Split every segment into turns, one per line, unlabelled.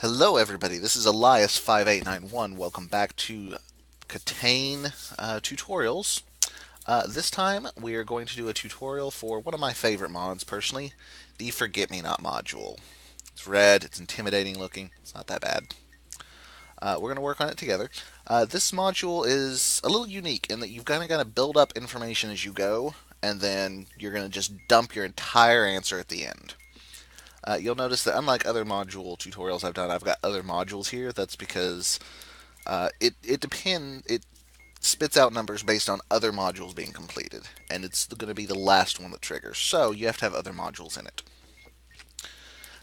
Hello, everybody. This is Elias5891. Welcome back to KTANE tutorials. This time, we are going to do a tutorial for one of my favorite mods, personally, the Forget Me Not module. It's red, it's intimidating looking, it's not that bad. We're going to work on it together. This module is a little unique in that you've kind of got to build up information as you go, and then you're going to just dump your entire answer at the end. You'll notice that unlike other module tutorials I've done, I've got other modules here. That's because it spits out numbers based on other modules being completed, and it's going to be the last one that triggers. So you have to have other modules in it.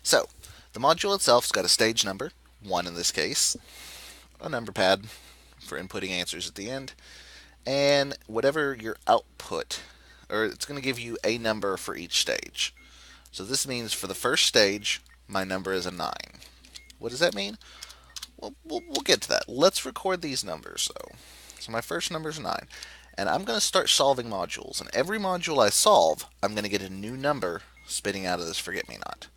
So the module itself's got a stage number, 1 in this case, a number pad for inputting answers at the end, and whatever your output, or it's going to give you a number for each stage. So this means for the first stage, my number is a 9. What does that mean? Well, we'll get to that. Let's record these numbers, though. So my first number is 9. And I'm going to start solving modules. And every module I solve, I'm going to get a new number spitting out of this forget-me-not.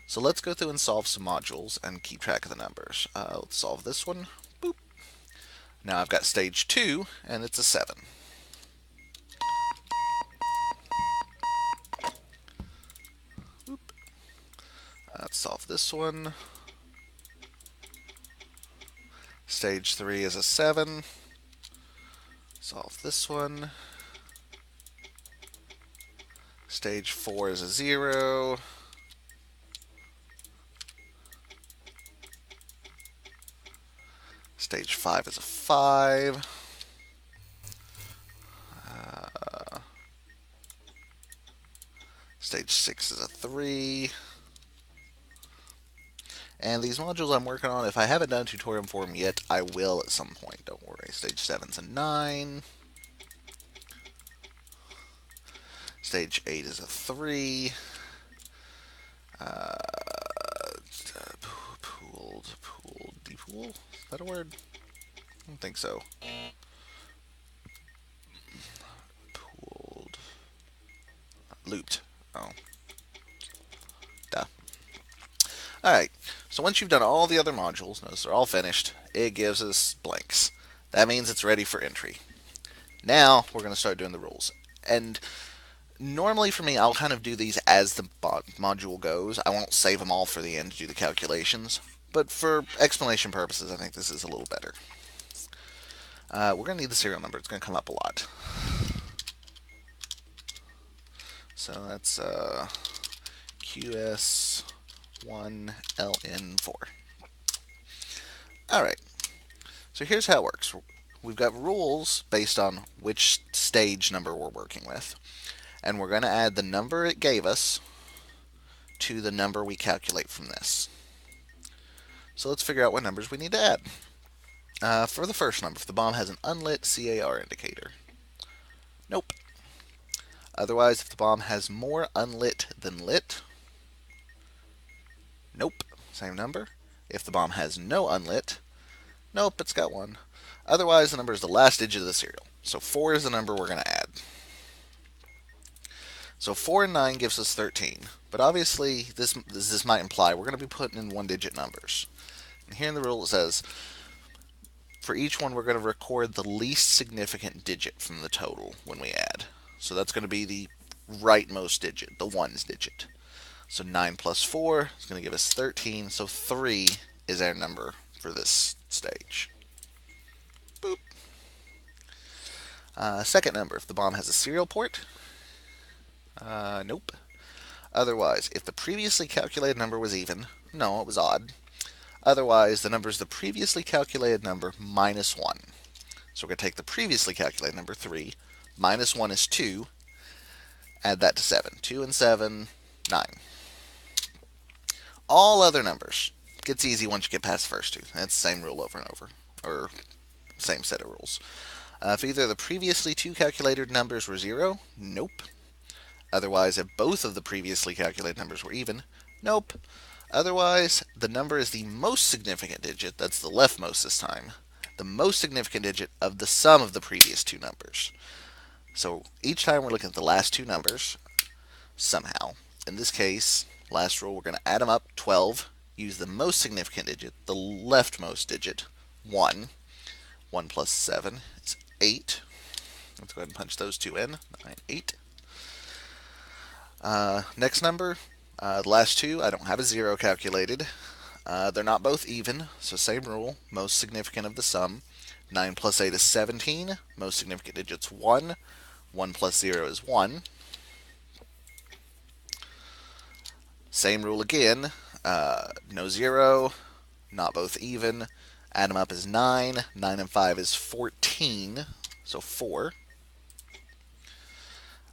So let's go through and solve some modules and keep track of the numbers. Let's solve this one. Boop. Now I've got stage 2, and it's a 7. Boop. Let's solve this one. Stage 3 is a 7. Solve this one. Stage 4 is a 0. Stage 5 is a 5. Stage 6 is a 3. And these modules I'm working on, if I haven't done a tutorial for them yet, I will at some point. Don't worry. Stage 7 is a 9. Stage 8 is a 3. Depool? Is that a word? I don't think so. Pooled. Looped. Oh. Duh. Alright, so once you've done all the other modules, notice they're all finished, it gives us blanks. That means it's ready for entry. Now, we're going to start doing the rules. And normally for me, I'll kind of do these as the module goes. I won't save them all for the end to do the calculations. But for explanation purposes, I think this is a little better. We're going to need the serial number. It's going to come up a lot. So that's QS1LN4. Alright, so here's how it works. We've got rules based on which stage number we're working with. And we're going to add the number it gave us to the number we calculate from this. So let's figure out what numbers we need to add. For the first number, if the bomb has an unlit CAR indicator. Nope. Otherwise, if the bomb has more unlit than lit. Nope. Same number. If the bomb has no unlit. Nope, it's got one. Otherwise, the number is the last digit of the serial. So 4 is the number we're going to add. So 4 and 9 gives us 13. But obviously, this might imply we're going to be putting in one-digit numbers. And here in the rule it says, for each one we're going to record the least significant digit from the total when we add. So that's going to be the rightmost digit, the ones digit. So 9 plus 4 is going to give us 13. So 3 is our number for this stage. Boop. Second number, if the bomb has a serial port. Nope. Otherwise, if the previously calculated number was even, no, it was odd. Otherwise, the number is the previously calculated number minus 1. So we're going to take the previously calculated number 3, minus 1 is 2, add that to 7. 2 and 7, 9. All other numbers. Gets easy once you get past the first two. That's the same rule over and over, or same set of rules. If either the previously two calculated numbers were 0, nope. Otherwise, if both of the previously calculated numbers were even, nope. Otherwise, the number is the most significant digit, that's the leftmost this time, the most significant digit of the sum of the previous two numbers. So each time we're looking at the last two numbers, somehow. In this case, last rule, we're going to add them up, 12 use the most significant digit, the leftmost digit, 1. 1 plus 7 is 8. Let's go ahead and punch those two in. 9, 8. Next number, the last two, I don't have a 0 calculated. They're not both even, so same rule, most significant of the sum. 9 plus 8 is 17. Most significant digit's 1. 1 plus 0 is 1. Same rule again. No 0. Not both even. Add them up is 9. 9 and 5 is 14. So 4.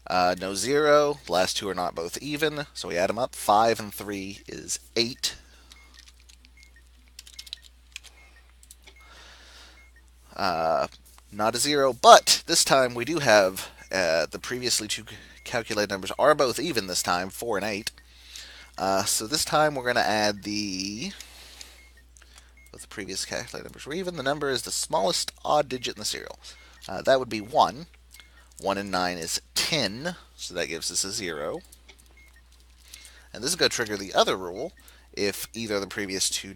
No 0. The last two are not both even. So we add them up. 5 and 3 is 8. Not a 0, but this time we do have the previously two calculated numbers are both even this time, 4 and 8. So this time we're going to add both the previous calculated numbers were even. The number is the smallest odd digit in the serial. That would be 1. 1 and 9 is 10, so that gives us a 0. And this is going to trigger the other rule. If either of the previous two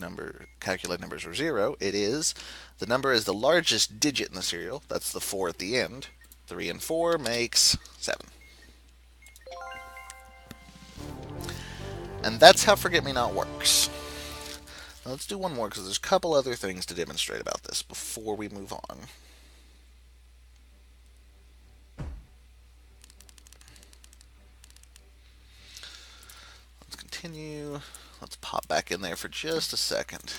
calculated numbers were 0, it is the number is the largest digit in the serial. That's the 4 at the end. 3 and 4 makes 7. And that's how Forget Me Not works. Now let's do one more because there's a couple other things to demonstrate about this before we move on. Let's continue. Let's pop back in there for just a second.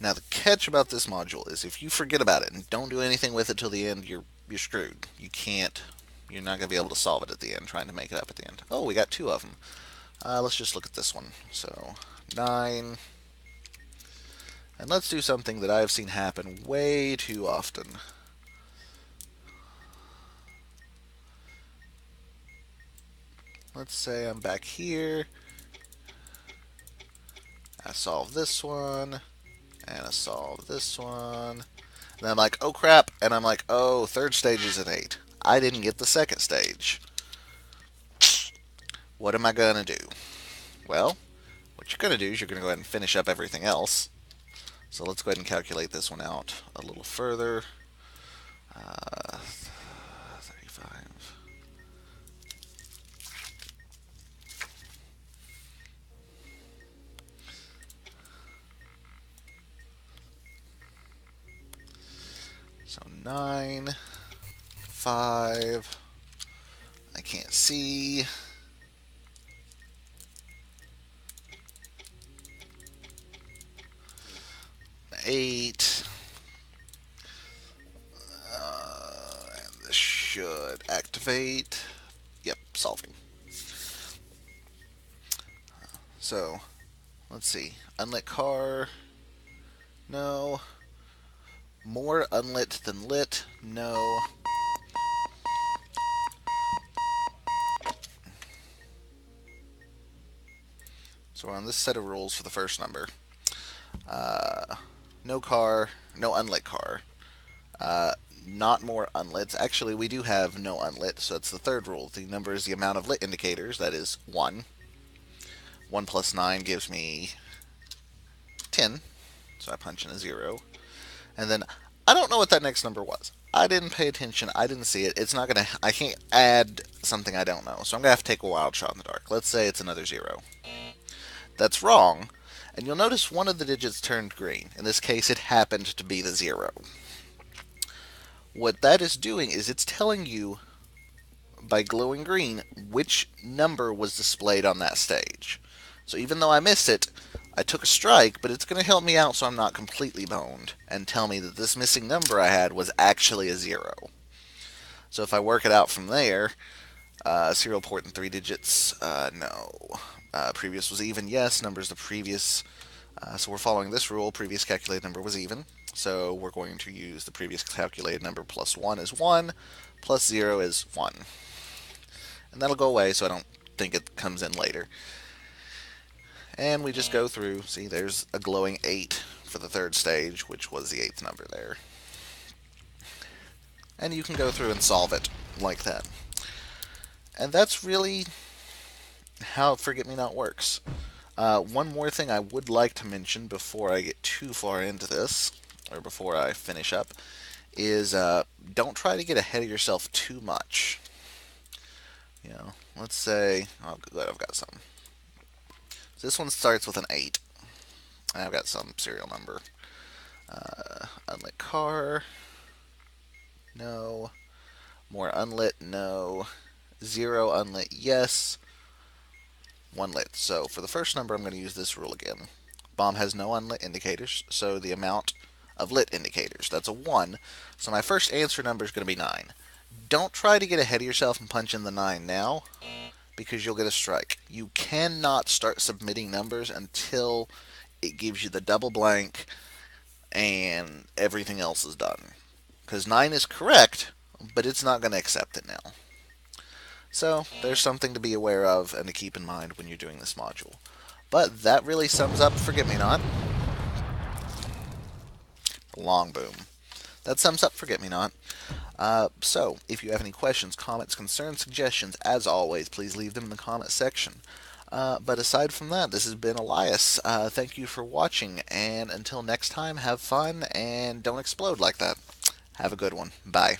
Now the catch about this module is if you forget about it and don't do anything with it till the end, you're screwed. You're not going to be able to solve it at the end, trying to make it up at the end. Oh, we got 2 of them. Let's just look at this one. So 9. And let's do something that I've seen happen way too often. Let's say I'm back here. I solve this one, and I solve this one. And I'm like, oh crap, and I'm like, oh, third stage is an 8. I didn't get the second stage. What am I going to do? Well, what you're going to do is you're going to go ahead and finish up everything else. So let's go ahead and calculate this one out a little further. 35. So 9, 5, I can't see. 8. And this should activate. Yep, solving. So, let's see. Unlit car. No. More unlit than lit. No. So we're on this set of rules for the first number. No car, no unlit car. Not more unlits. Actually, we do have no unlit, so that's the third rule. The number is the amount of lit indicators, that is 1. 1 plus 9 gives me 10, so I punch in a 0. And then, I don't know what that next number was. I didn't pay attention, I didn't see it. I can't add something I don't know, so I'm going to have to take a wild shot in the dark. Let's say it's another 0. That's wrong. And you'll notice one of the digits turned green. In this case, it happened to be the 0. What that is doing is it's telling you, by glowing green, which number was displayed on that stage. So even though I missed it, I took a strike, but it's going to help me out so I'm not completely boned, and tell me that this missing number I had was actually a 0. So if I work it out from there, serial port in 3 digits, no. Previous was even, yes. Number's the previous. So we're following this rule. Previous calculated number was even. So we're going to use the previous calculated number plus 1 is 1, plus 0 is 1. And that'll go away so I don't think it comes in later. And we just go through. See, there's a glowing 8 for the third stage, which was the 8th number there. And you can go through and solve it like that. And that's really how Forget Me Not works. One more thing I would like to mention before I get too far into this, or before I finish up, is don't try to get ahead of yourself too much. Let's say, oh, good, I've got some. So this one starts with an 8. I've got some serial number. Unlit car, no. More unlit, no. 0 unlit, yes. 1 lit. So for the first number, I'm going to use this rule again. Bomb has no unlit indicators, so the amount of lit indicators, that's a 1. So my first answer number is going to be 9. Don't try to get ahead of yourself and punch in the 9 now, because you'll get a strike. You cannot start submitting numbers until it gives you the double blank and everything else is done. Because 9 is correct, but it's not going to accept it now. So there's something to be aware of and to keep in mind when you're doing this module. But that really sums up Forget Me Not. Long boom. That sums up Forget Me Not. So, if you have any questions, comments, concerns, suggestions, as always, please leave them in the comment section. But aside from that, this has been Elias. Thank you for watching, and until next time, have fun and don't explode like that. Have a good one. Bye.